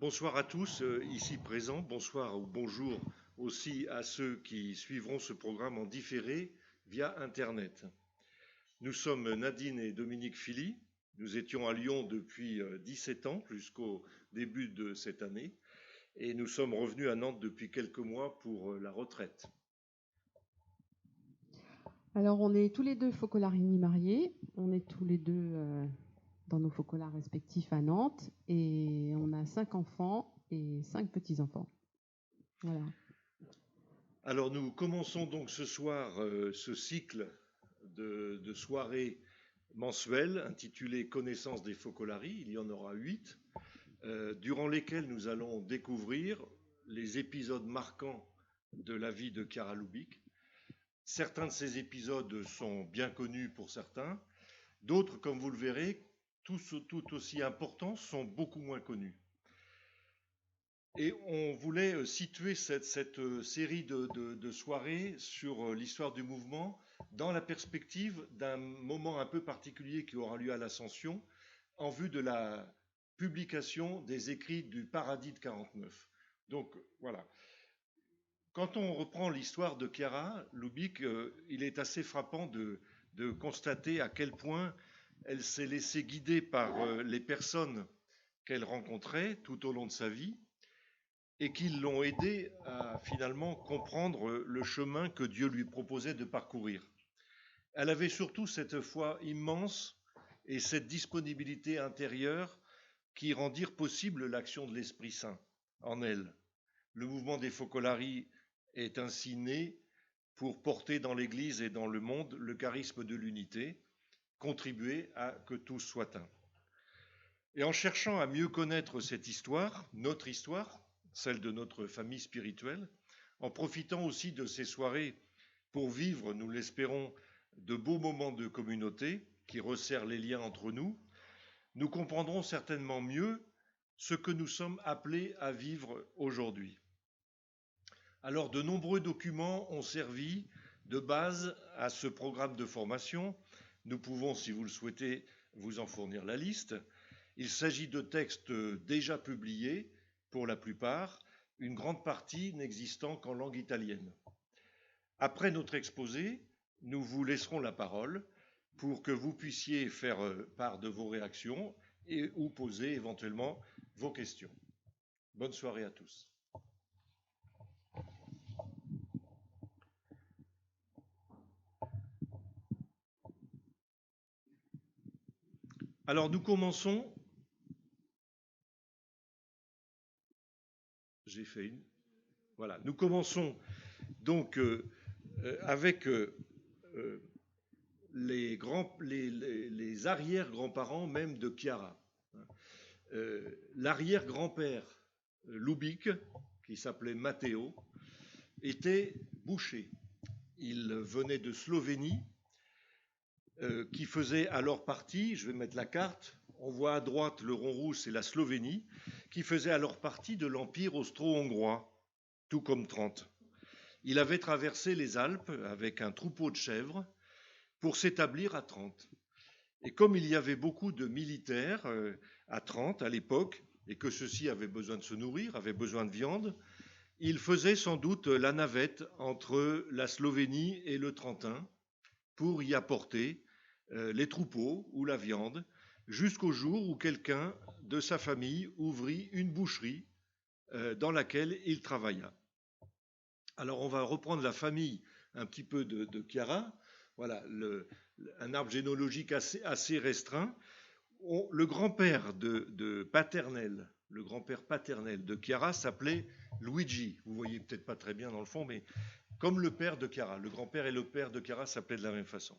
Bonsoir à tous ici présents, bonsoir ou bonjour aussi à ceux qui suivront ce programme en différé via Internet. Nous sommes Nadine et Dominique Philly, nous étions à Lyon depuis 17 ans jusqu'au début de cette année et nous sommes revenus à Nantes depuis quelques mois pour la retraite. Alors, on est tous les deux focolari mariés, on est tous les deux dans nos focolars respectifs à Nantes et on a 5 enfants et 5 petits-enfants. Voilà. Alors nous commençons donc ce soir ce cycle de soirées mensuelles intitulé Connaissance des focolari. Il y en aura 8, durant lesquelles nous allons découvrir les épisodes marquants de la vie de Chiara Lubich. Certains de ces épisodes sont bien connus pour certains, d'autres, comme vous le verrez, tout aussi importants, sont beaucoup moins connus. Et on voulait situer cette série de soirées sur l'histoire du mouvement dans la perspective d'un moment un peu particulier qui aura lieu à l'Ascension, en vue de la publication des écrits du Paradis de 49. Donc voilà. Quand on reprend l'histoire de Chiara Lubich, il est assez frappant de constater à quel point elle s'est laissée guider par les personnes qu'elle rencontrait tout au long de sa vie et qui l'ont aidée à finalement comprendre le chemin que Dieu lui proposait de parcourir. Elle avait surtout cette foi immense et cette disponibilité intérieure qui rendirent possible l'action de l'Esprit Saint en elle. Le mouvement des Focolari est ainsi né pour porter dans l'Église et dans le monde le charisme de l'unité, contribuer à que tous soient un. Et en cherchant à mieux connaître cette histoire, notre histoire, celle de notre famille spirituelle, en profitant aussi de ces soirées pour vivre, nous l'espérons, de beaux moments de communauté qui resserrent les liens entre nous, nous comprendrons certainement mieux ce que nous sommes appelés à vivre aujourd'hui. Alors, de nombreux documents ont servi de base à ce programme de formation. Nous pouvons, si vous le souhaitez, vous en fournir la liste. Il s'agit de textes déjà publiés, pour la plupart, une grande partie n'existant qu'en langue italienne. Après notre exposé, nous vous laisserons la parole pour que vous puissiez faire part de vos réactions et ou poser éventuellement vos questions. Bonne soirée à tous. Alors nous commençons. J'ai fait une. Voilà, nous commençons donc avec les arrière-grands-parents même de Chiara. L'arrière-grand-père Lubich, qui s'appelait Matteo, était boucher. Il venait de Slovénie, qui faisait alors partie, je vais mettre la carte, on voit à droite le rond rouge, c'est la Slovénie, qui faisait alors partie de l'Empire austro-hongrois, tout comme Trente. Il avait traversé les Alpes avec un troupeau de chèvres pour s'établir à Trente. Et comme il y avait beaucoup de militaires à Trente à l'époque, et que ceux-ci avaient besoin de se nourrir, avaient besoin de viande, il faisait sans doute la navette entre la Slovénie et le Trentin pour y apporter les troupeaux ou la viande, jusqu'au jour où quelqu'un de sa famille ouvrit une boucherie dans laquelle il travailla. Alors on va reprendre la famille un petit peu de Chiara. Voilà, un arbre généalogique assez restreint. Le grand-père paternel, le grand-père paternel de Chiara s'appelait Luigi. Vous voyez peut-être pas très bien dans le fond, mais comme le père de Chiara. Le grand-père et le père de Chiara s'appelaient de la même façon.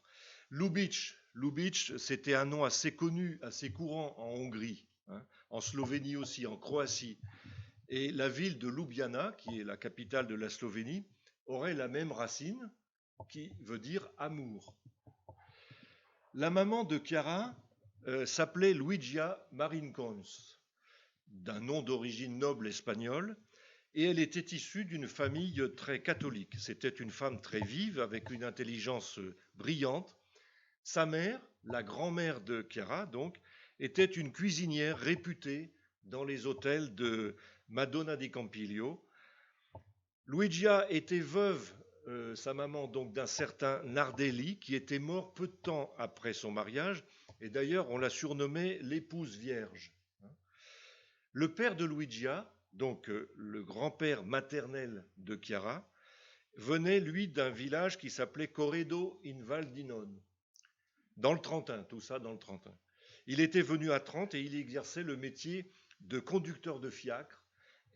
Lubich, c'était un nom assez connu, assez courant en Hongrie, en Slovénie aussi, en Croatie. Et la ville de Ljubljana, qui est la capitale de la Slovénie, aurait la même racine, qui veut dire amour. La maman de Chiara s'appelait Luigia Marincons, d'un nom d'origine noble espagnole, et elle était issue d'une famille très catholique. C'était une femme très vive, avec une intelligence brillante. Sa mère, la grand-mère de Chiara, donc, était une cuisinière réputée dans les hôtels de Madonna di Campiglio. Luigia était veuve, sa maman, donc d'un certain Nardelli, qui était mort peu de temps après son mariage, et d'ailleurs on l'a surnommée l'épouse vierge. Le père de Luigia, donc le grand-père maternel de Chiara, venait lui d'un village qui s'appelait Corredo in Val di Non, dans le Trentin, tout ça dans le Trentin. Il était venu à Trente et il exerçait le métier de conducteur de fiacre,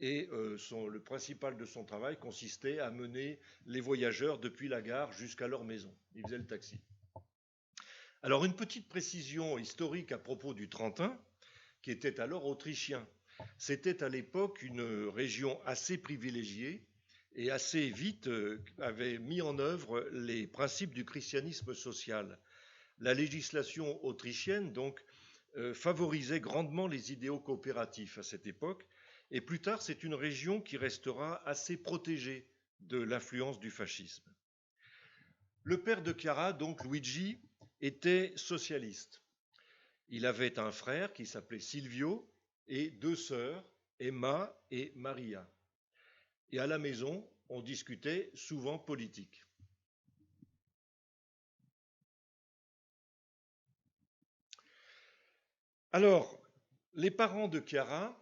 et le principal de son travail consistait à mener les voyageurs depuis la gare jusqu'à leur maison. Il faisait le taxi. Alors une petite précision historique à propos du Trentin, qui était alors autrichien. C'était à l'époque une région assez privilégiée et assez vite avait mis en œuvre les principes du christianisme social. La législation autrichienne, donc, favorisait grandement les idéaux coopératifs à cette époque, et plus tard, c'est une région qui restera assez protégée de l'influence du fascisme. Le père de Chiara, donc Luigi, était socialiste. Il avait un frère qui s'appelait Silvio et deux sœurs, Emma et Maria. Et à la maison, on discutait souvent politique. Alors, les parents de Chiara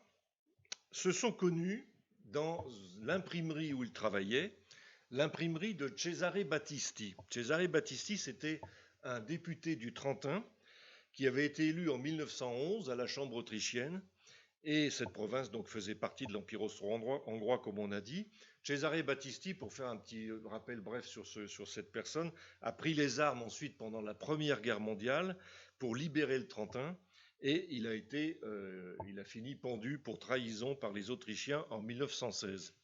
se sont connus dans l'imprimerie où ils travaillaient, l'imprimerie de Cesare Battisti. Cesare Battisti, c'était un député du Trentin qui avait été élu en 1911 à la Chambre autrichienne, et cette province donc faisait partie de l'Empire austro-hongrois, comme on a dit. Cesare Battisti, pour faire un petit rappel bref sur cette personne, a pris les armes ensuite pendant la Première Guerre mondiale pour libérer le Trentin, et il a fini pendu pour trahison par les Autrichiens en 1916.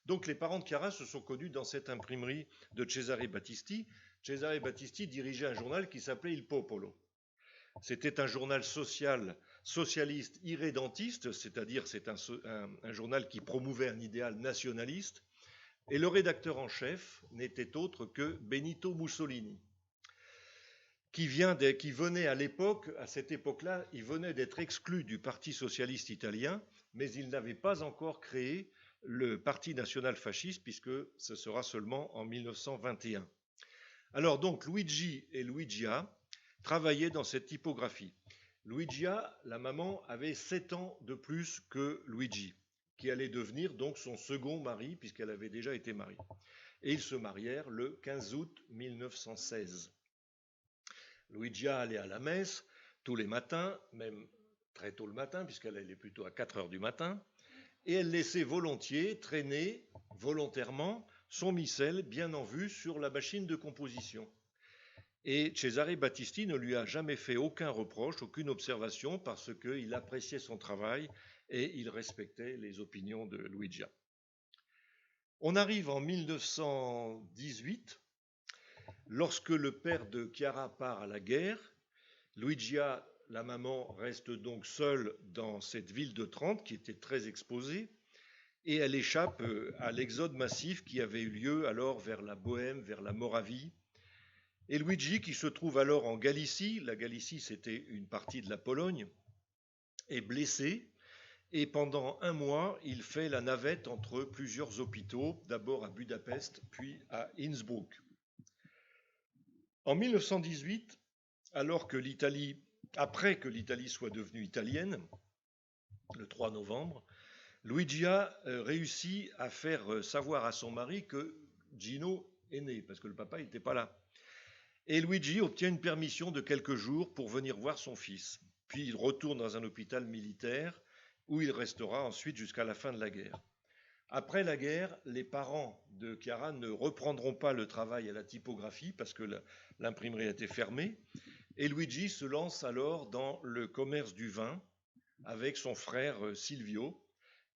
Donc les parents de Chiara se sont connus dans cette imprimerie de Cesare Battisti. Cesare Battisti dirigeait un journal qui s'appelait Il Popolo. C'était un journal socialiste irrédentiste, c'est-à-dire c'est un journal qui promouvait un idéal nationaliste, et le rédacteur en chef n'était autre que Benito Mussolini, qui venait à l'époque, à cette époque-là, il venait d'être exclu du Parti socialiste italien, mais il n'avait pas encore créé le Parti national fasciste, puisque ce sera seulement en 1921. Alors donc Luigi et Luigia travaillaient dans cette typographie. Luigia, la maman, avait 7 ans de plus que Luigi, qui allait devenir donc son second mari, puisqu'elle avait déjà été mariée. Et ils se marièrent le 15 août 1916. Luigia allait à la messe tous les matins, même très tôt le matin, puisqu'elle allait plutôt à 4 heures du matin, et elle laissait volontiers traîner, volontairement, son missel bien en vue sur la machine de composition. Et Cesare Battisti ne lui a jamais fait aucun reproche, aucune observation, parce qu'il appréciait son travail et il respectait les opinions de Luigia. On arrive en 1918, lorsque le père de Chiara part à la guerre. Luigia, la maman, reste donc seule dans cette ville de Trente qui était très exposée, et elle échappe à l'exode massif qui avait eu lieu alors vers la Bohême, vers la Moravie. Et Luigi, qui se trouve alors en Galicie, la Galicie c'était une partie de la Pologne, est blessé, et pendant 1 mois, il fait la navette entre plusieurs hôpitaux, d'abord à Budapest, puis à Innsbruck. En 1918, après que l'Italie soit devenue italienne, le 3 novembre, Luigia réussit à faire savoir à son mari que Gino est né, parce que le papa n'était pas là. Et Luigi obtient une permission de quelques jours pour venir voir son fils. Puis il retourne dans un hôpital militaire où il restera ensuite jusqu'à la fin de la guerre. Après la guerre, les parents de Chiara ne reprendront pas le travail à la typographie parce que l'imprimerie a été fermée. Et Luigi se lance alors dans le commerce du vin avec son frère Silvio.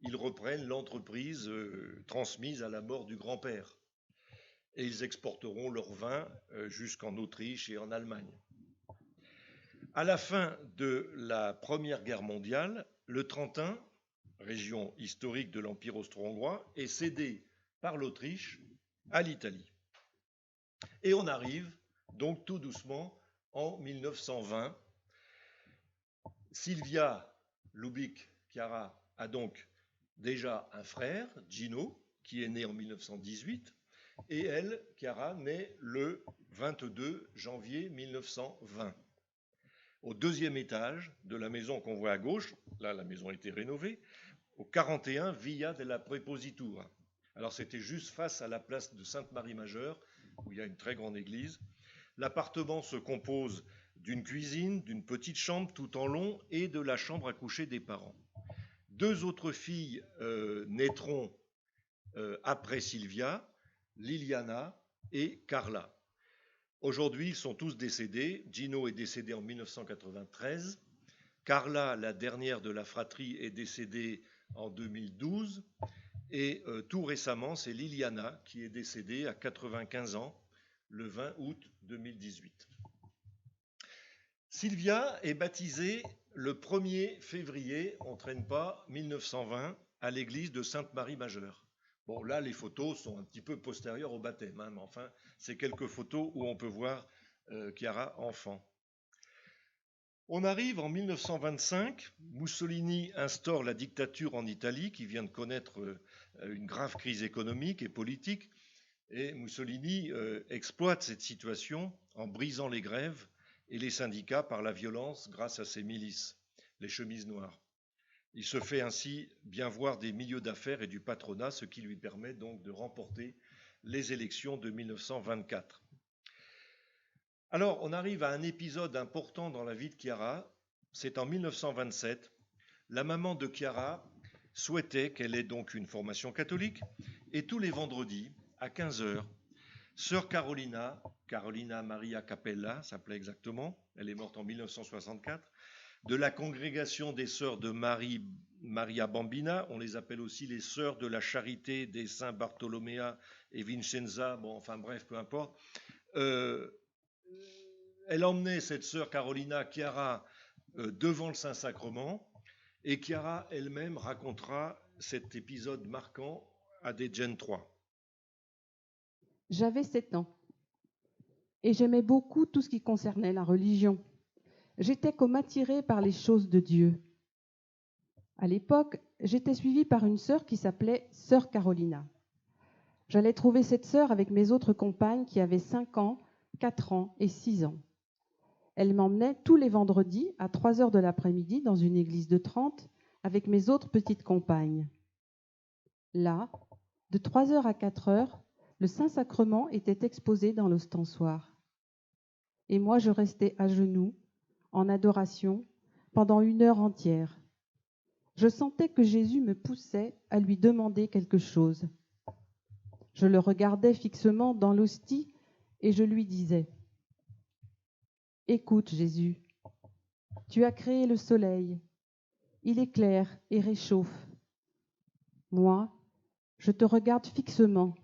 Ils reprennent l'entreprise transmise à la mort du grand-père. Et ils exporteront leur vin jusqu'en Autriche et en Allemagne. À la fin de la Première Guerre mondiale, le Trentin, région historique de l'Empire austro-hongrois, est cédé par l'Autriche à l'Italie. Et on arrive donc tout doucement en 1920. Silvia Lubich Chiara a donc déjà un frère, Gino, qui est né en 1918, et elle, Chiara, naît le 22 janvier 1920. Au deuxième étage de la maison qu'on voit à gauche, là la maison a été rénovée, au 41 Via della Prepositura. Alors c'était juste face à la place de Sainte-Marie-Majeure, où il y a une très grande église. L'appartement se compose d'une cuisine, d'une petite chambre tout en long et de la chambre à coucher des parents. Deux autres filles naîtront après Silvia, Liliana et Carla. Aujourd'hui, ils sont tous décédés. Gino est décédé en 1993. Carla, la dernière de la fratrie, est décédée en 2012. Et tout récemment, c'est Liliana qui est décédée à 95 ans, le 20 août 2018. Sylvia est baptisée le 1er février, on ne traîne pas, 1920, à l'église de Sainte-Marie-Majeure. Bon, là, les photos sont un petit peu postérieures au baptême, hein, mais enfin, c'est quelques photos où on peut voir Chiara enfant. On arrive en 1925, Mussolini instaure la dictature en Italie, qui vient de connaître une grave crise économique et politique, et Mussolini exploite cette situation en brisant les grèves et les syndicats par la violence grâce à ses milices, les chemises noires. Il se fait ainsi bien voir des milieux d'affaires et du patronat, ce qui lui permet donc de remporter les élections de 1924. Alors, on arrive à un épisode important dans la vie de Chiara. C'est en 1927. La maman de Chiara souhaitait qu'elle ait donc une formation catholique. Et tous les vendredis, à 15h, sœur Carolina Maria Capella, s'appelait exactement, elle est morte en 1964, de la congrégation des sœurs de Maria Bambina, on les appelle aussi les sœurs de la charité des saints Bartholoméa et Vincenza, bon, enfin bref, peu importe. Elle emmenait cette sœur Carolina, Chiara, devant le Saint-Sacrement, et Chiara elle-même racontera cet épisode marquant à des Gen 3. J'avais 7 ans et j'aimais beaucoup tout ce qui concernait la religion. J'étais comme attirée par les choses de Dieu. À l'époque, j'étais suivie par une sœur qui s'appelait Sœur Carolina. J'allais trouver cette sœur avec mes autres compagnes qui avaient 5 ans, 4 ans et 6 ans. Elle m'emmenait tous les vendredis à 3 heures de l'après-midi dans une église de 30 avec mes autres petites compagnes. Là, de 3 heures à 4 heures, le Saint-Sacrement était exposé dans l'ostensoir. Et moi, je restais à genoux, en adoration, pendant 1 heure entière. Je sentais que Jésus me poussait à lui demander quelque chose. Je le regardais fixement dans l'hostie et je lui disais : « Écoute, Jésus, tu as créé le soleil, il éclaire et réchauffe. Moi, je te regarde fixement,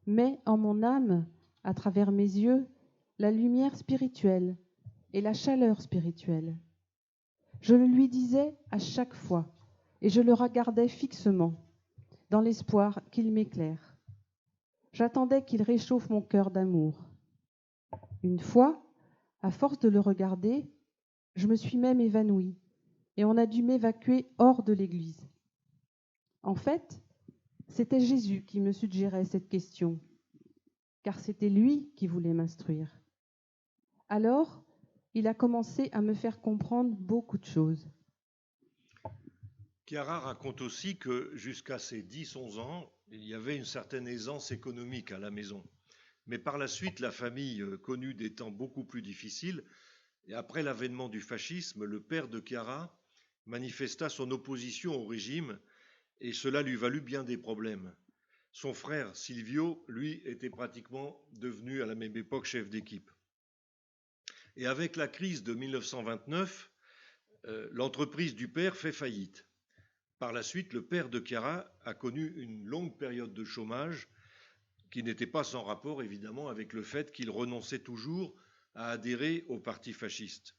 mets en mon âme, à travers mes yeux, la lumière spirituelle et la chaleur spirituelle. » Je le lui disais à chaque fois et je le regardais fixement, dans l'espoir qu'il m'éclaire. J'attendais qu'il réchauffe mon cœur d'amour. Une fois, à force de le regarder, je me suis même évanouie et on a dû m'évacuer hors de l'église. En fait, c'était Jésus qui me suggérait cette question, car c'était lui qui voulait m'instruire. Alors, il a commencé à me faire comprendre beaucoup de choses. Chiara raconte aussi que jusqu'à ses 10-11 ans, il y avait une certaine aisance économique à la maison. Mais par la suite, la famille connut des temps beaucoup plus difficiles. Et après l'avènement du fascisme, le père de Chiara manifesta son opposition au régime et cela lui valut bien des problèmes. Son frère Silvio, lui, était pratiquement devenu à la même époque chef d'équipe. Et avec la crise de 1929, l'entreprise du père fait faillite. Par la suite, le père de Chiara a connu une longue période de chômage qui n'était pas sans rapport évidemment avec le fait qu'il renonçait toujours à adhérer au parti fasciste.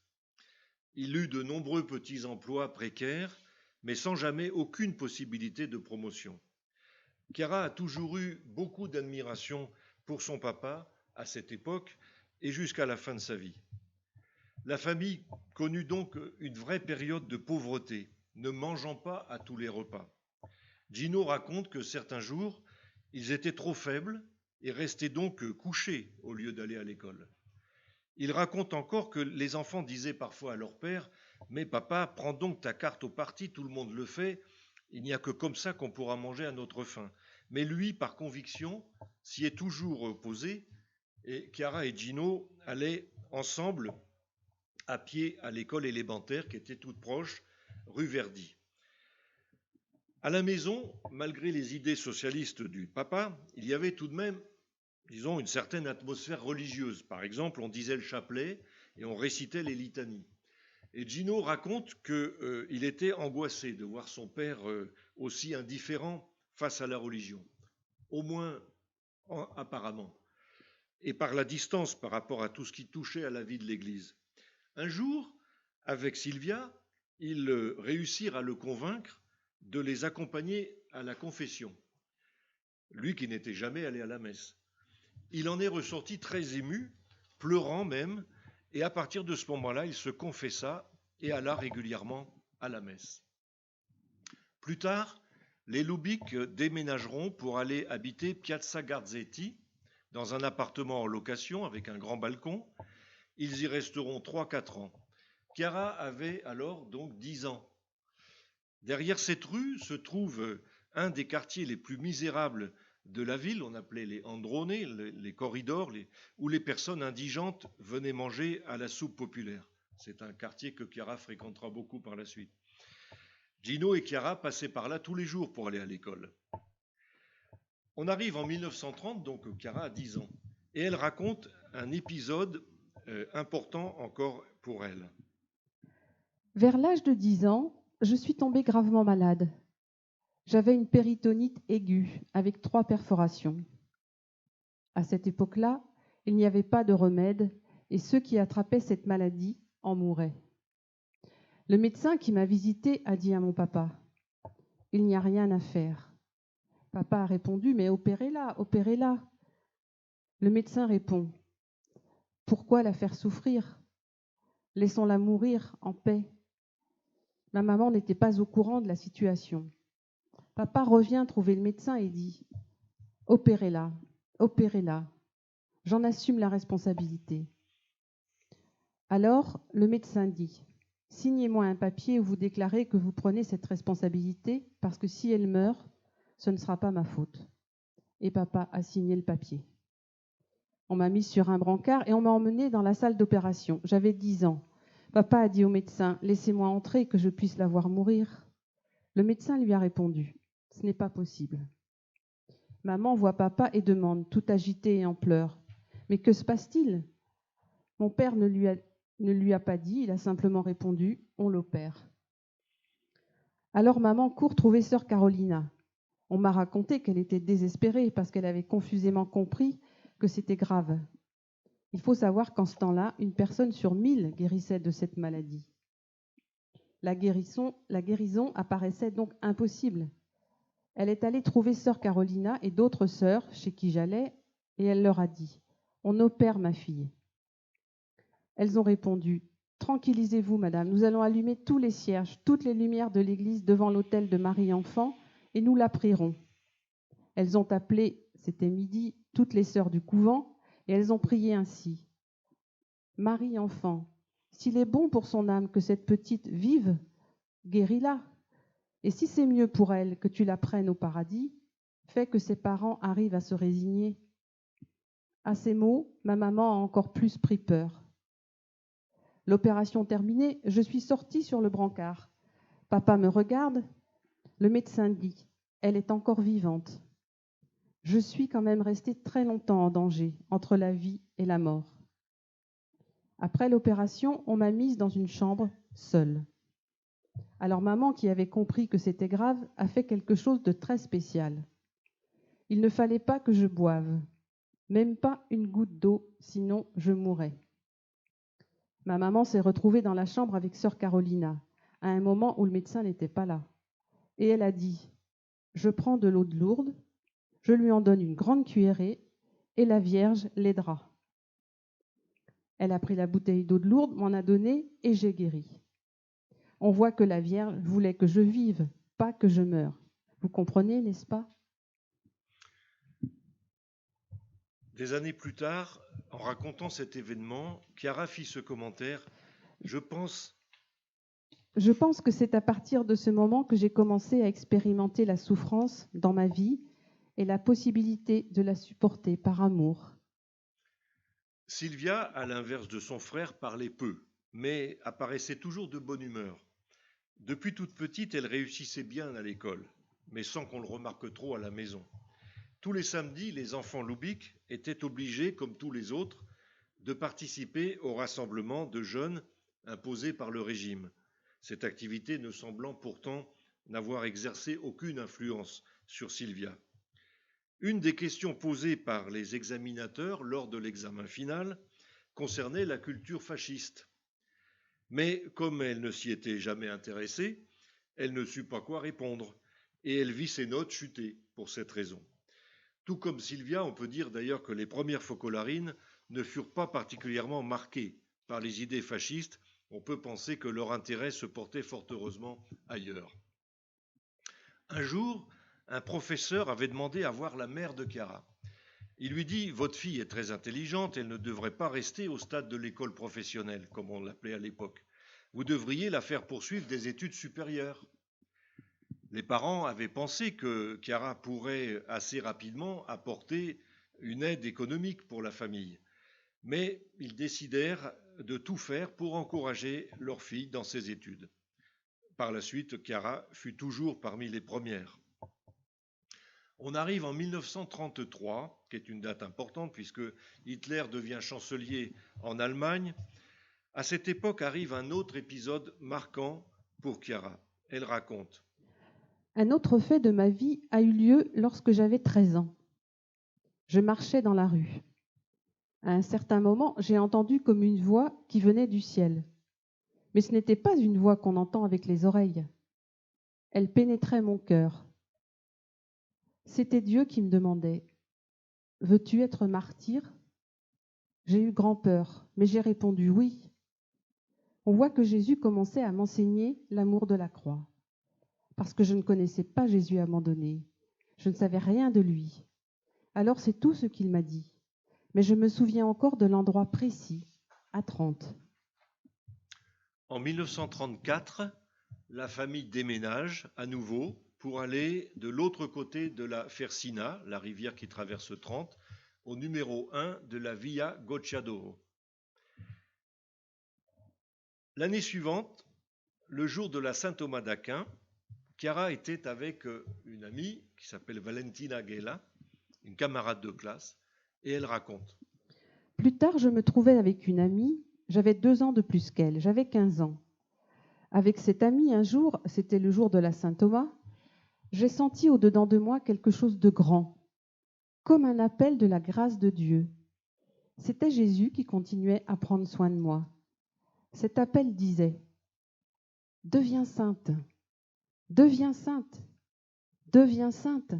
Il eut de nombreux petits emplois précaires, mais sans jamais aucune possibilité de promotion. Chiara a toujours eu beaucoup d'admiration pour son papa à cette époque et jusqu'à la fin de sa vie. La famille connut donc une vraie période de pauvreté ne mangeant pas à tous les repas. Gino raconte que certains jours, ils étaient trop faibles et restaient donc couchés au lieu d'aller à l'école. Il raconte encore que les enfants disaient parfois à leur père « Mais papa, prends donc ta carte au parti, tout le monde le fait, il n'y a que comme ça qu'on pourra manger à notre faim. » Mais lui, par conviction, s'y est toujours opposé et Chiara et Gino allaient ensemble à pied à l'école élémentaire qui était toute proche, rue Verdi. À la maison, malgré les idées socialistes du papa, il y avait tout de même, disons, une certaine atmosphère religieuse. Par exemple, on disait le chapelet et on récitait les litanies. Et Gino raconte qu'il était angoissé de voir son père aussi indifférent face à la religion, au moins apparemment, et par la distance par rapport à tout ce qui touchait à la vie de l'Église. Un jour, avec Sylvia, ils réussirent à le convaincre de les accompagner à la confession, lui qui n'était jamais allé à la messe. Il en est ressorti très ému, pleurant même, et à partir de ce moment-là, il se confessa et alla régulièrement à la messe. Plus tard, les Lubick déménageront pour aller habiter Piazza Garzetti, dans un appartement en location avec un grand balcon. Ils y resteront 3-4 ans. Chiara avait alors donc 10 ans. Derrière cette rue se trouve un des quartiers les plus misérables de la ville, on appelait les androne, les corridors, où les personnes indigentes venaient manger à la soupe populaire. C'est un quartier que Chiara fréquentera beaucoup par la suite. Gino et Chiara passaient par là tous les jours pour aller à l'école. On arrive en 1930, donc Chiara a 10 ans, et elle raconte un épisode important encore pour elle. Vers l'âge de 10 ans, je suis tombée gravement malade. J'avais une péritonite aiguë avec 3 perforations. À cette époque-là, il n'y avait pas de remède et ceux qui attrapaient cette maladie en mouraient. Le médecin qui m'a visitée a dit à mon papa « Il n'y a rien à faire ». Papa a répondu « Mais opérez-la, opérez-la ». Le médecin répond « Pourquoi la faire souffrir ? Laissons-la mourir en paix ». Ma maman n'était pas au courant de la situation. Papa revient trouver le médecin et dit « Opérez-la, opérez-la, j'en assume la responsabilité ». Alors, le médecin dit « Signez-moi un papier où vous déclarez que vous prenez cette responsabilité parce que si elle meurt, ce ne sera pas ma faute. » Et papa a signé le papier. On m'a mise sur un brancard et on m'a emmenée dans la salle d'opération. J'avais 10 ans. Papa a dit au médecin « Laissez-moi entrer, que je puisse la voir mourir ». Le médecin lui a répondu « Ce n'est pas possible ». Maman voit papa et demande, tout agitée et en pleurs « Mais que se passe-t-il » Mon père ne lui a pas dit, il a simplement répondu « On l'opère ». Alors maman court trouver sœur Carolina. On m'a raconté qu'elle était désespérée parce qu'elle avait confusément compris que c'était grave. Il faut savoir qu'en ce temps-là, une personne sur 1000 guérissait de cette maladie. La guérison apparaissait donc impossible. Elle est allée trouver sœur Carolina et d'autres sœurs chez qui j'allais et elle leur a dit « On opère ma fille ». Elles ont répondu « Tranquillisez-vous, madame, nous allons allumer tous les cierges, toutes les lumières de l'église devant l'autel de Marie-Enfant et nous la prierons. » Elles ont appelé, c'était midi, toutes les sœurs du couvent et elles ont prié ainsi. « Marie-Enfant, s'il est bon pour son âme que cette petite vive, guéris-la. Et si c'est mieux pour elle que tu la prennes au paradis, fais que ses parents arrivent à se résigner. » À ces mots, ma maman a encore plus pris peur. L'opération terminée, je suis sortie sur le brancard. Papa me regarde. Le médecin dit « Elle est encore vivante. » Je suis quand même restée très longtemps en danger, entre la vie et la mort. Après l'opération, on m'a mise dans une chambre, seule. Alors maman, qui avait compris que c'était grave, a fait quelque chose de très spécial. Il ne fallait pas que je boive, même pas une goutte d'eau, sinon je mourrais. Ma maman s'est retrouvée dans la chambre avec sœur Carolina, à un moment où le médecin n'était pas là. Et elle a dit « Je prends de l'eau de Lourdes, je lui en donne une grande cuillerée et la Vierge l'aidera. » Elle a pris la bouteille d'eau de Lourdes, m'en a donné et j'ai guéri. On voit que la Vierge voulait que je vive, pas que je meure. Vous comprenez, n'est-ce pas? Des années plus tard, en racontant cet événement, Chiara fit ce commentaire. Je pense Que c'est à partir de ce moment que j'ai commencé à expérimenter la souffrance dans ma vie et la possibilité de la supporter par amour. Sylvia, à l'inverse de son frère, parlait peu, mais apparaissait toujours de bonne humeur. Depuis toute petite, elle réussissait bien à l'école, mais sans qu'on le remarque trop à la maison. Tous les samedis, les enfants Lubick étaient obligés, comme tous les autres, de participer au rassemblement de jeunes imposé par le régime. Cette activité ne semblant pourtant n'avoir exercé aucune influence sur Sylvia. Une des questions posées par les examinateurs lors de l'examen final concernait la culture fasciste. Mais comme elle ne s'y était jamais intéressée, elle ne sut pas quoi répondre, et elle vit ses notes chuter pour cette raison. Tout comme Sylvia, on peut dire d'ailleurs que les premières focolarines ne furent pas particulièrement marquées par les idées fascistes. On peut penser que leur intérêt se portait fort heureusement ailleurs. Un jour, un professeur avait demandé à voir la mère de Chiara. Il lui dit « Votre fille est très intelligente, elle ne devrait pas rester au stade de l'école professionnelle, comme on l'appelait à l'époque. Vous devriez la faire poursuivre des études supérieures. » Les parents avaient pensé que Chiara pourrait assez rapidement apporter une aide économique pour la famille, mais ils décidèrent de tout faire pour encourager leur fille dans ses études. Par la suite, Chiara fut toujours parmi les premières. On arrive en 1933, qui est une date importante puisque Hitler devient chancelier en Allemagne. À cette époque arrive un autre épisode marquant pour Chiara. Elle raconte. Un autre fait de ma vie a eu lieu lorsque j'avais 13 ans. Je marchais dans la rue. À un certain moment, j'ai entendu comme une voix qui venait du ciel. Mais ce n'était pas une voix qu'on entend avec les oreilles. Elle pénétrait mon cœur. C'était Dieu qui me demandait « Veux-tu être martyr ?» J'ai eu grand peur, mais j'ai répondu « Oui ». On voit que Jésus commençait à m'enseigner l'amour de la croix. Parce que je ne connaissais pas Jésus abandonné. Je ne savais rien de lui. Alors c'est tout ce qu'il m'a dit. Mais je me souviens encore de l'endroit précis, à 30. En 1934, la famille déménage à nouveau pour aller de l'autre côté de la Fersina, la rivière qui traverse Trente, au numéro 1 de la Via Gocciadoro. L'année suivante, le jour de la Saint-Thomas d'Aquin, Chiara était avec une amie qui s'appelle Valentina Ghela, une camarade de classe, et elle raconte. Plus tard, je me trouvais avec une amie, j'avais 2 ans de plus qu'elle, j'avais 15 ans. Avec cette amie, un jour, c'était le jour de la Saint-Thomas, j'ai senti au-dedans de moi quelque chose de grand, comme un appel de la grâce de Dieu. C'était Jésus qui continuait à prendre soin de moi. Cet appel disait « Deviens sainte, deviens sainte, deviens sainte ».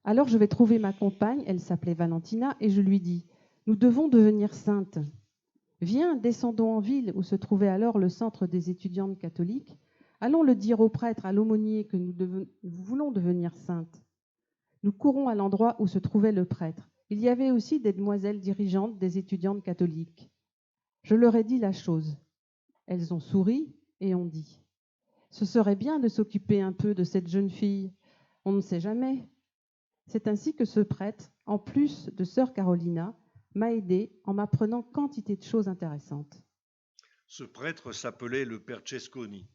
Alors je vais trouver ma compagne, elle s'appelait Valentina, et je lui dis « Nous devons devenir saintes. Viens, descendons en ville où se trouvait alors le centre des étudiantes catholiques. Allons le dire au prêtre, à l'aumônier, que nous voulons devenir saintes. » Nous courons à l'endroit où se trouvait le prêtre. Il y avait aussi des demoiselles dirigeantes des étudiantes catholiques. Je leur ai dit la chose. Elles ont souri et ont dit « Ce serait bien de s'occuper un peu de cette jeune fille. On ne sait jamais. » C'est ainsi que ce prêtre, en plus de sœur Carolina, m'a aidé en m'apprenant quantité de choses intéressantes. Ce prêtre s'appelait le père Cesconi.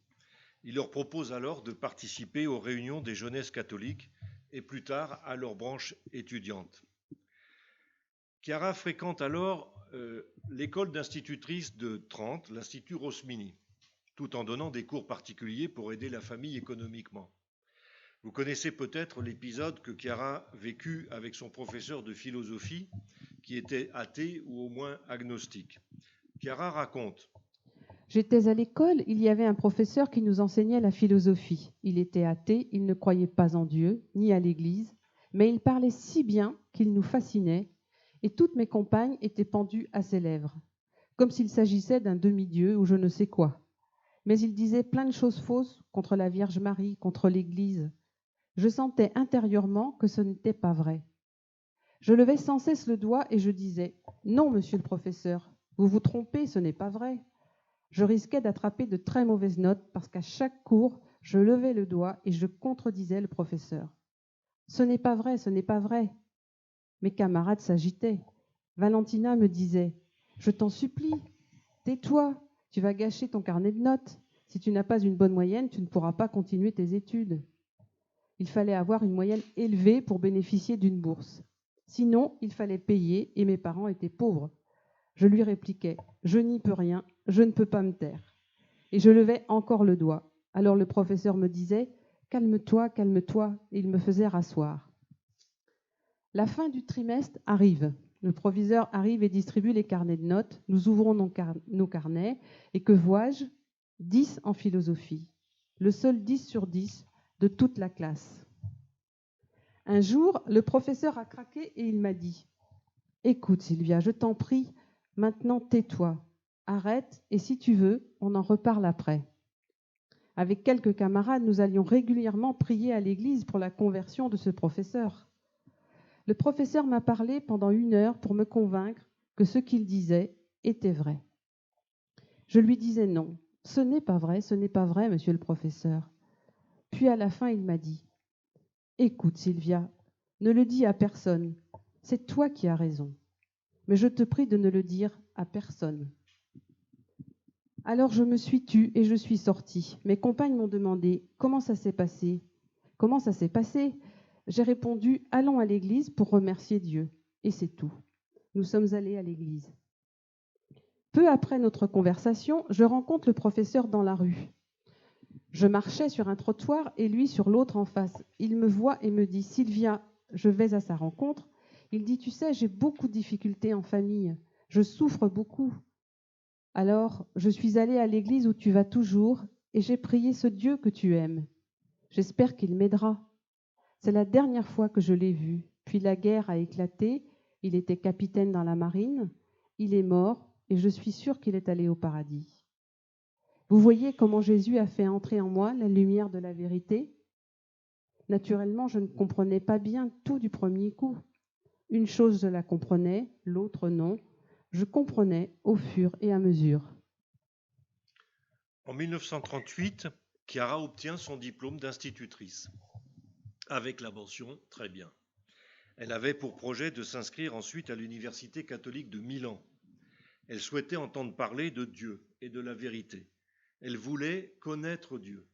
Il leur propose alors de participer aux réunions des jeunesses catholiques et plus tard à leur branche étudiante. Chiara fréquente alors l'école d'institutrice de Trente, l'Institut Rosmini, tout en donnant des cours particuliers pour aider la famille économiquement. Vous connaissez peut-être l'épisode que Chiara vécut avec son professeur de philosophie qui était athée ou au moins agnostique. Chiara raconte. J'étais à l'école, il y avait un professeur qui nous enseignait la philosophie. Il était athée, il ne croyait pas en Dieu, ni à l'Église, mais il parlait si bien qu'il nous fascinait, et toutes mes compagnes étaient pendues à ses lèvres, comme s'il s'agissait d'un demi-dieu ou je ne sais quoi. Mais il disait plein de choses fausses contre la Vierge Marie, contre l'Église. Je sentais intérieurement que ce n'était pas vrai. Je levais sans cesse le doigt et je disais « Non, monsieur le professeur, vous vous trompez, ce n'est pas vrai ». Je risquais d'attraper de très mauvaises notes parce qu'à chaque cours, je levais le doigt et je contredisais le professeur. « Ce n'est pas vrai, ce n'est pas vrai ». Mes camarades s'agitaient. Valentina me disait « Je t'en supplie, tais-toi, tu vas gâcher ton carnet de notes. Si tu n'as pas une bonne moyenne, tu ne pourras pas continuer tes études. » Il fallait avoir une moyenne élevée pour bénéficier d'une bourse. Sinon, il fallait payer et mes parents étaient pauvres. Je lui répliquais « Je n'y peux rien, je ne peux pas me taire ». Et je levais encore le doigt. Alors le professeur me disait « Calme-toi, calme-toi » et il me faisait rasseoir. La fin du trimestre arrive. Le proviseur arrive et distribue les carnets de notes. Nous ouvrons nos carnets et que vois-je ? 10 en philosophie. Le seul 10 sur 10 de toute la classe. Un jour, le professeur a craqué et il m'a dit « Écoute Sylvia, je t'en prie, maintenant tais-toi, arrête et si tu veux, on en reparle après. » Avec quelques camarades, nous allions régulièrement prier à l'église pour la conversion de ce professeur. Le professeur m'a parlé pendant 1 heure pour me convaincre que ce qu'il disait était vrai. Je lui disais non, ce n'est pas vrai, monsieur le professeur. Puis à la fin, il m'a dit « Écoute Sylvia, ne le dis à personne, c'est toi qui as raison. Mais je te prie de ne le dire à personne. » Alors je me suis tue et je suis sortie. Mes compagnes m'ont demandé « Comment ça s'est passé ?» Comment ça s'est passé ? J'ai répondu « Allons à l'église pour remercier Dieu. » Et c'est tout. Nous sommes allés à l'église. Peu après notre conversation, je rencontre le professeur dans la rue. Je marchais sur un trottoir et lui sur l'autre en face. Il me voit et me dit « Sylvia, je vais à sa rencontre. » Il dit « Tu sais, j'ai beaucoup de difficultés en famille. Je souffre beaucoup. Alors, je suis allée à l'église où tu vas toujours et j'ai prié ce Dieu que tu aimes. J'espère qu'il m'aidera. C'est la dernière fois que je l'ai vu. Puis la guerre a éclaté. Il était capitaine dans la marine. Il est mort et je suis sûre qu'il est allé au paradis. Vous voyez comment Jésus a fait entrer en moi la lumière de la vérité ? Naturellement, je ne comprenais pas bien tout du premier coup. Une chose, je la comprenais, l'autre non. Je comprenais au fur et à mesure. En 1938, Chiara obtient son diplôme d'institutrice, avec la mention « Très bien ». Elle avait pour projet de s'inscrire ensuite à l'Université catholique de Milan. Elle souhaitait entendre parler de Dieu et de la vérité. Elle voulait connaître Dieu.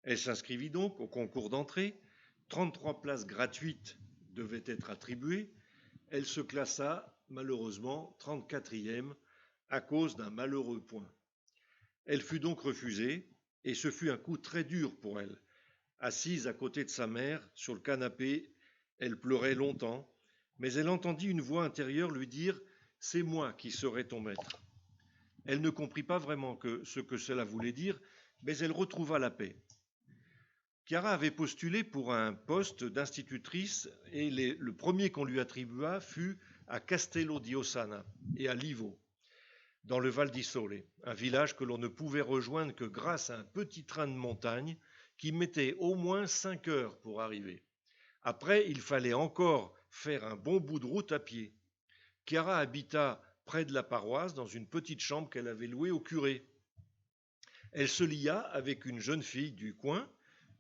Elle s'inscrivit donc au concours d'entrée. 33 places gratuites devaient être attribuées. Elle se classa malheureusement 34e à cause d'un malheureux point. Elle fut donc refusée et ce fut un coup très dur pour elle. Assise à côté de sa mère sur le canapé, elle pleurait longtemps, mais elle entendit une voix intérieure lui dire « C'est moi qui serai ton maître ». Elle ne comprit pas vraiment ce que cela voulait dire, mais elle retrouva la paix. Chiara avait postulé pour un poste d'institutrice et le premier qu'on lui attribua fut à Castello di Ossana et à Livo, dans le Val di Sole, un village que l'on ne pouvait rejoindre que grâce à un petit train de montagne qui mettait au moins 5 heures pour arriver. Après, il fallait encore faire un bon bout de route à pied. Chiara habita près de la paroisse dans une petite chambre qu'elle avait louée au curé. Elle se lia avec une jeune fille du coin,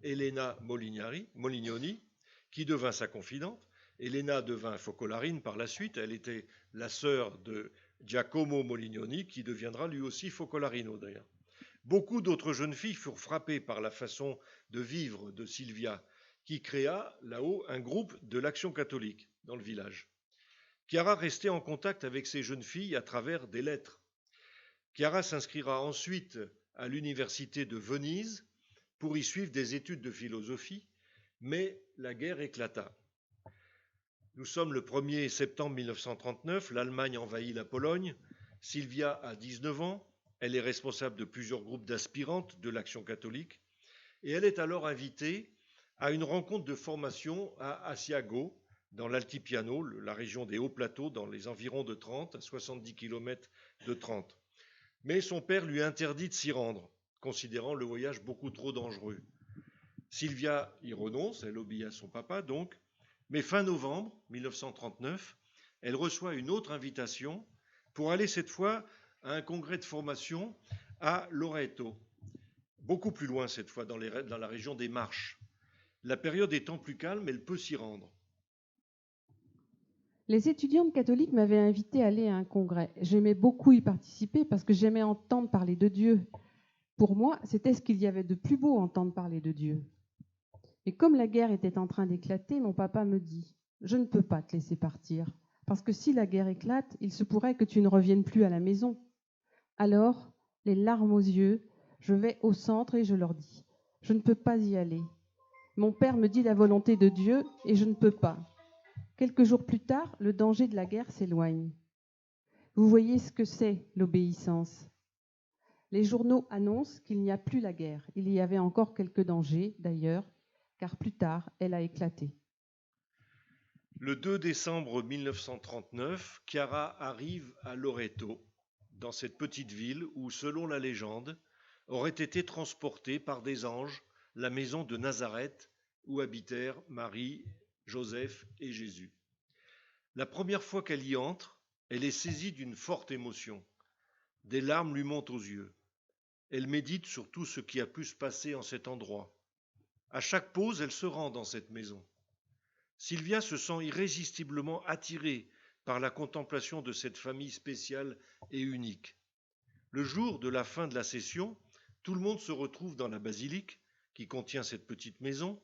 Elena Molignoni, qui devint sa confidente. Elena devint focolarine par la suite. Elle était la sœur de Giacomo Molignoni, qui deviendra lui aussi focolarino d'ailleurs. Beaucoup d'autres jeunes filles furent frappées par la façon de vivre de Sylvia, qui créa là-haut un groupe de l'Action catholique dans le village. Chiara restait en contact avec ces jeunes filles à travers des lettres. Chiara s'inscrira ensuite à l'université de Venise pour y suivre des études de philosophie, mais la guerre éclata. Nous sommes le 1er septembre 1939, l'Allemagne envahit la Pologne. Sylvia a 19 ans, elle est responsable de plusieurs groupes d'aspirantes de l'Action catholique, et elle est alors invitée à une rencontre de formation à Asiago, dans l'Altipiano, la région des hauts plateaux, dans les environs de 30 à 70 km de Trente. Mais son père lui interdit de s'y rendre. considérant le voyage beaucoup trop dangereux. Sylvia y renonce, elle obéit à son papa donc, mais fin novembre 1939, elle reçoit une autre invitation pour aller cette fois à un congrès de formation à Loreto, beaucoup plus loin cette fois, dans la région des Marches. La période étant plus calme, elle peut s'y rendre. Les étudiantes catholiques m'avaient invité à aller à un congrès. J'aimais beaucoup y participer parce que j'aimais entendre parler de Dieu. Pour moi, c'était ce qu'il y avait de plus beau à entendre parler de Dieu. Et comme la guerre était en train d'éclater, mon papa me dit « Je ne peux pas te laisser partir, parce que si la guerre éclate, il se pourrait que tu ne reviennes plus à la maison. » Alors, les larmes aux yeux, je vais au centre et je leur dis « Je ne peux pas y aller. Mon père me dit la volonté de Dieu et je ne peux pas. » Quelques jours plus tard, le danger de la guerre s'éloigne. Vous voyez ce que c'est l'obéissance. Les journaux annoncent qu'il n'y a plus la guerre. Il y avait encore quelques dangers, d'ailleurs, car plus tard, elle a éclaté. Le 2 décembre 1939, Chiara arrive à Loreto, dans cette petite ville où, selon la légende, aurait été transportée par des anges la maison de Nazareth où habitèrent Marie, Joseph et Jésus. La première fois qu'elle y entre, elle est saisie d'une forte émotion. Des larmes lui montent aux yeux. Elle médite sur tout ce qui a pu se passer en cet endroit. À chaque pause, elle se rend dans cette maison. Sylvia se sent irrésistiblement attirée par la contemplation de cette famille spéciale et unique. Le jour de la fin de la session, tout le monde se retrouve dans la basilique qui contient cette petite maison,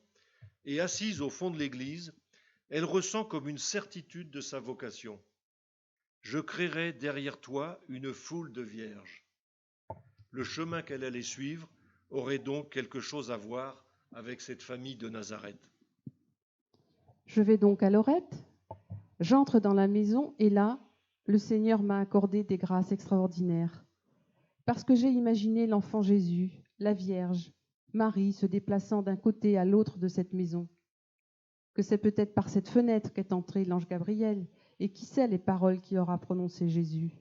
et assise au fond de l'église, elle ressent comme une certitude de sa vocation. Je créerai derrière toi une foule de vierges. Le chemin qu'elle allait suivre aurait donc quelque chose à voir avec cette famille de Nazareth. Je vais donc à Lorette, j'entre dans la maison et là, le Seigneur m'a accordé des grâces extraordinaires. Parce que j'ai imaginé l'enfant Jésus, la Vierge, Marie se déplaçant d'un côté à l'autre de cette maison. Que c'est peut-être par cette fenêtre qu'est entré l'ange Gabriel, et qui sait les paroles qu'il aura prononcées Jésus.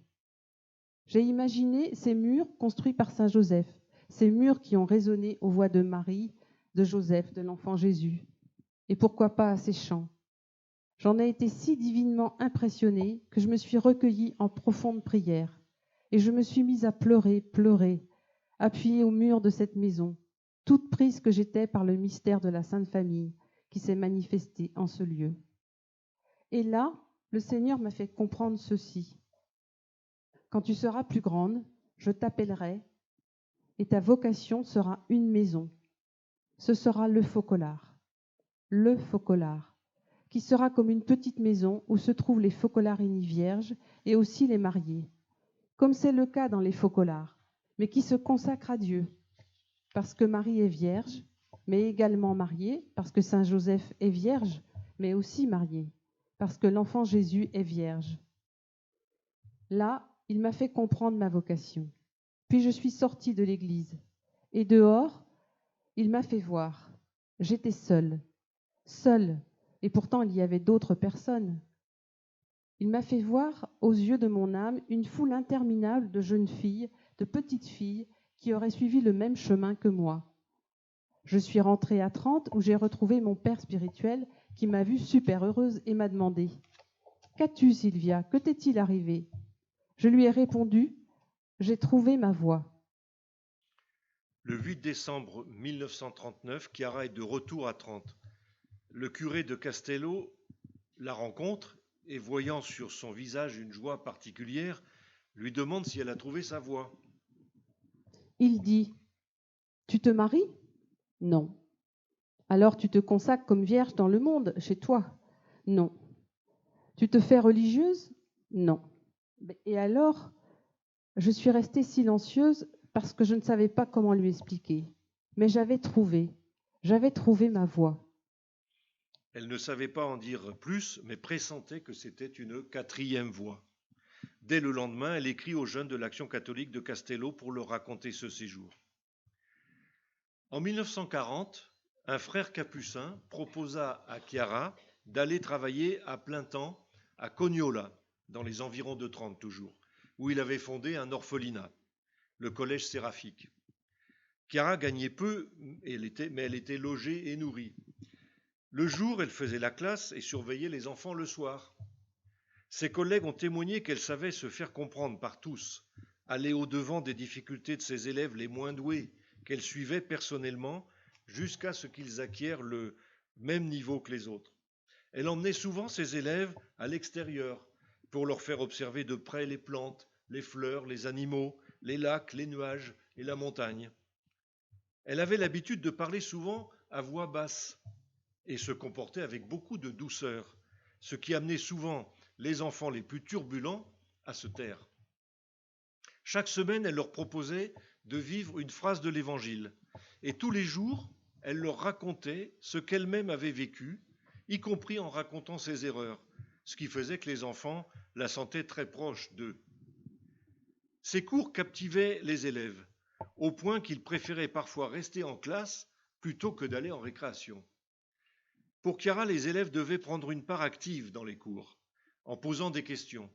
J'ai imaginé ces murs construits par Saint Joseph, ces murs qui ont résonné aux voix de Marie, de Joseph, de l'enfant Jésus. Et pourquoi pas à ces chants. J'en ai été si divinement impressionnée que je me suis recueillie en profonde prière, et je me suis mise à pleurer, appuyée au mur de cette maison, toute prise que j'étais par le mystère de la Sainte Famille qui s'est manifesté en ce lieu. Et là, le Seigneur m'a fait comprendre ceci. Quand tu seras plus grande, je t'appellerai, et ta vocation sera une maison. Ce sera le Focolare, qui sera comme une petite maison où se trouvent les Focolarini vierges et aussi les mariés, comme c'est le cas dans les Focolars, mais qui se consacrent à Dieu, parce que Marie est vierge, mais également mariée, parce que Saint Joseph est vierge, mais aussi marié, parce que l'enfant Jésus est vierge. Là, il m'a fait comprendre ma vocation. Puis je suis sortie de l'église, et dehors, il m'a fait voir. J'étais seule, et pourtant il y avait d'autres personnes. Il m'a fait voir, aux yeux de mon âme, une foule interminable de jeunes filles, de petites filles, qui auraient suivi le même chemin que moi. Je suis rentrée à 30 où j'ai retrouvé mon père spirituel qui m'a vue super heureuse et m'a demandé « Qu'as-tu, Sylvia? Que t'est-il arrivé ?» Je lui ai répondu « J'ai trouvé ma voie. » Le 8 décembre 1939, Chiara est de retour à Trente. Le curé de Castello la rencontre et, voyant sur son visage une joie particulière, lui demande si elle a trouvé sa voie. Il dit « Tu te maries ? Non. Alors tu te consacres comme vierge dans le monde, chez toi ? Non. Tu te fais religieuse ? Non. Et alors, je suis restée silencieuse parce que je ne savais pas comment lui expliquer. Mais j'avais trouvé ma voie. Elle ne savait pas en dire plus, mais pressentait que c'était une quatrième voie. Dès le lendemain, elle écrit aux jeunes de l'Action catholique de Castello pour leur raconter ce séjour. En 1940, un frère capucin proposa à Chiara d'aller travailler à plein temps à Cognola, dans les environs de Trente toujours, où il avait fondé un orphelinat, le collège séraphique. Chiara gagnait peu, mais elle était logée et nourrie. Le jour, elle faisait la classe et surveillait les enfants le soir. Ses collègues ont témoigné qu'elle savait se faire comprendre par tous, aller au-devant des difficultés de ses élèves les moins doués, qu'elle suivait personnellement jusqu'à ce qu'ils acquièrent le même niveau que les autres. Elle emmenait souvent ses élèves à l'extérieur pour leur faire observer de près les plantes, les fleurs, les animaux, les lacs, les nuages et la montagne. Elle avait l'habitude de parler souvent à voix basse et se comportait avec beaucoup de douceur, ce qui amenait souvent les enfants les plus turbulents à se taire. Chaque semaine, elle leur proposait de vivre une phrase de l'Évangile, et tous les jours, elle leur racontait ce qu'elle-même avait vécu, y compris en racontant ses erreurs, ce qui faisait que les enfants la sentaient très proche d'eux. Ces cours captivaient les élèves, au point qu'ils préféraient parfois rester en classe plutôt que d'aller en récréation. Pour Chiara, les élèves devaient prendre une part active dans les cours, en posant des questions,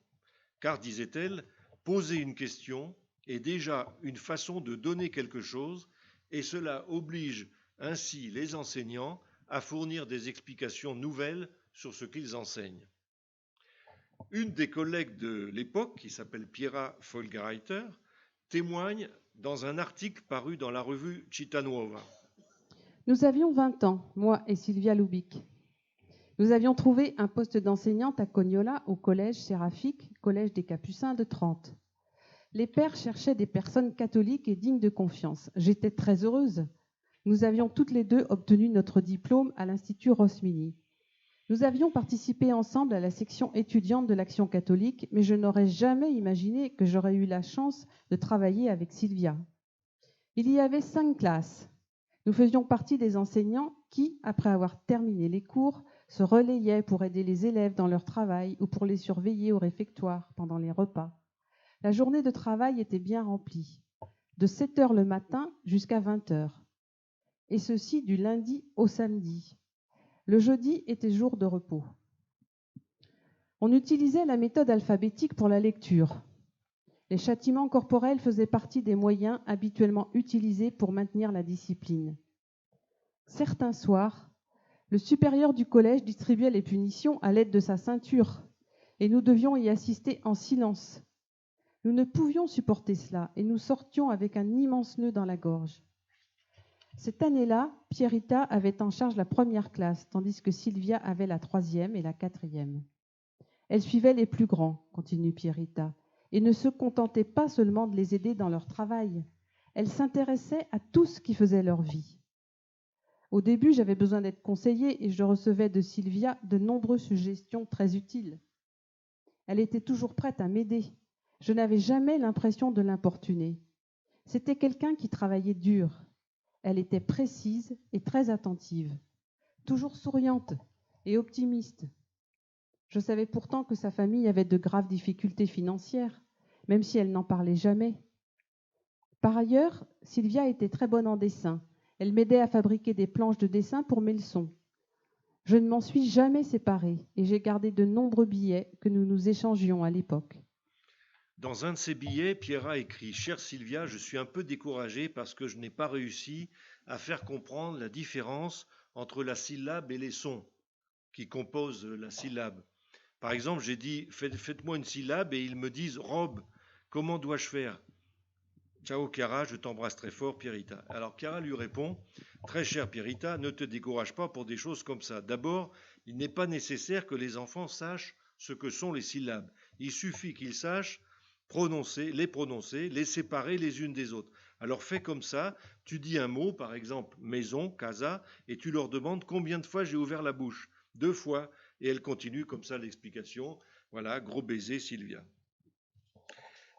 car, disait-elle, poser une question est déjà une façon de donner quelque chose, et cela oblige ainsi les enseignants à fournir des explications nouvelles sur ce qu'ils enseignent. Une des collègues de l'époque, qui s'appelle Piera Folgereiter, témoigne dans un article paru dans la revue Città Nuova. Nous avions 20 ans, moi et Sylvia Lubic. Nous avions trouvé un poste d'enseignante à Cognola, au collège séraphique, collège des Capucins de Trente. Les pères cherchaient des personnes catholiques et dignes de confiance. J'étais très heureuse. Nous avions toutes les deux obtenu notre diplôme à l'Institut Rosmini. Nous avions participé ensemble à la section étudiante de l'Action catholique, mais je n'aurais jamais imaginé que j'aurais eu la chance de travailler avec Sylvia. Il y avait 5 classes. Nous faisions partie des enseignants qui, après avoir terminé les cours, se relayaient pour aider les élèves dans leur travail ou pour les surveiller au réfectoire pendant les repas. La journée de travail était bien remplie, de 7 heures le matin jusqu'à 20 heures, et ceci du lundi au samedi. Le jeudi était jour de repos. On utilisait la méthode alphabétique pour la lecture. Les châtiments corporels faisaient partie des moyens habituellement utilisés pour maintenir la discipline. Certains soirs, le supérieur du collège distribuait les punitions à l'aide de sa ceinture, et nous devions y assister en silence. Nous ne pouvions supporter cela, et nous sortions avec un immense nœud dans la gorge. Cette année-là, Pierita avait en charge la première classe, tandis que Sylvia avait la troisième et la quatrième. Elle suivait les plus grands, continue Pierita, et ne se contentait pas seulement de les aider dans leur travail. Elle s'intéressait à tout ce qui faisait leur vie. Au début, j'avais besoin d'être conseillée et je recevais de Sylvia de nombreuses suggestions très utiles. Elle était toujours prête à m'aider. Je n'avais jamais l'impression de l'importuner. C'était quelqu'un qui travaillait dur. Elle était précise et très attentive, toujours souriante et optimiste. Je savais pourtant que sa famille avait de graves difficultés financières, même si elle n'en parlait jamais. Par ailleurs, Sylvia était très bonne en dessin. Elle m'aidait à fabriquer des planches de dessin pour mes leçons. Je ne m'en suis jamais séparée et j'ai gardé de nombreux billets que nous nous échangions à l'époque. Dans un de ses billets, Piera écrit « Chère Sylvia, je suis un peu découragé parce que je n'ai pas réussi à faire comprendre la différence entre la syllabe et les sons qui composent la syllabe. Par exemple, j'ai dit faites-moi une syllabe et ils me disent robe. Comment dois-je faire? Ciao Chiara, je t'embrasse très fort, Pierita. » Alors Chiara lui répond très chère Pierita, ne te décourage pas pour des choses comme ça. D'abord, il n'est pas nécessaire que les enfants sachent ce que sont les syllabes. Il suffit qu'ils sachent les prononcer, les séparer les unes des autres. Alors fais comme ça, tu dis un mot, par exemple maison, casa, et tu leur demandes combien de fois j'ai ouvert la bouche. 2 fois. Et elle continue comme ça l'explication. Voilà, gros baiser Sylvia.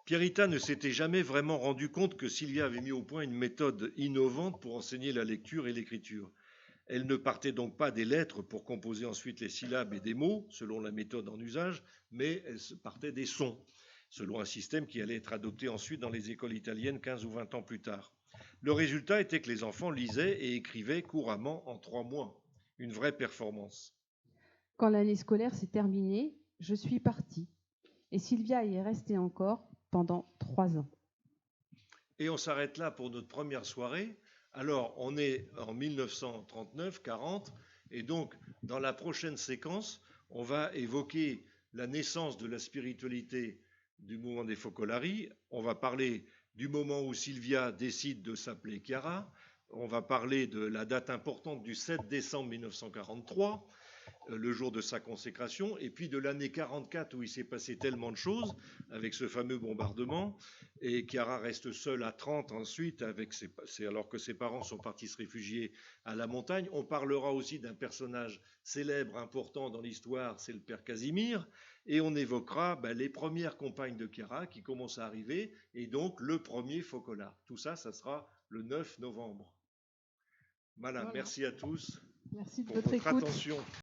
Pierita ne s'était jamais vraiment rendu compte que Sylvia avait mis au point une méthode innovante pour enseigner la lecture et l'écriture. Elle ne partait donc pas des lettres pour composer ensuite les syllabes et des mots, selon la méthode en usage, mais elle partait des sons, selon un système qui allait être adopté ensuite dans les écoles italiennes 15 ou 20 ans plus tard. Le résultat était que les enfants lisaient et écrivaient couramment en 3 mois. Une vraie performance. Quand l'année scolaire s'est terminée, je suis partie et Sylvia y est restée encore pendant 3 ans. Et on s'arrête là pour notre première soirée. Alors, on est en 1939-40, et donc, dans la prochaine séquence, on va évoquer la naissance de la spiritualité du mouvement des Focolari. On va parler du moment où Sylvia décide de s'appeler Chiara. On va parler de la date importante du 7 décembre 1943, le jour de sa consécration, et puis de l'année 44 où il s'est passé tellement de choses avec ce fameux bombardement, et Chiara reste seule à 30 ensuite, alors que ses parents sont partis se réfugier à la montagne. On parlera aussi d'un personnage célèbre, important dans l'histoire, c'est le père Casimir, et on évoquera les premières compagnes de Chiara qui commencent à arriver, et donc le premier Focolare. Tout ça, ça sera le 9 novembre. Voilà, Voilà. merci à tous Merci de pour votre votre écoute. attention.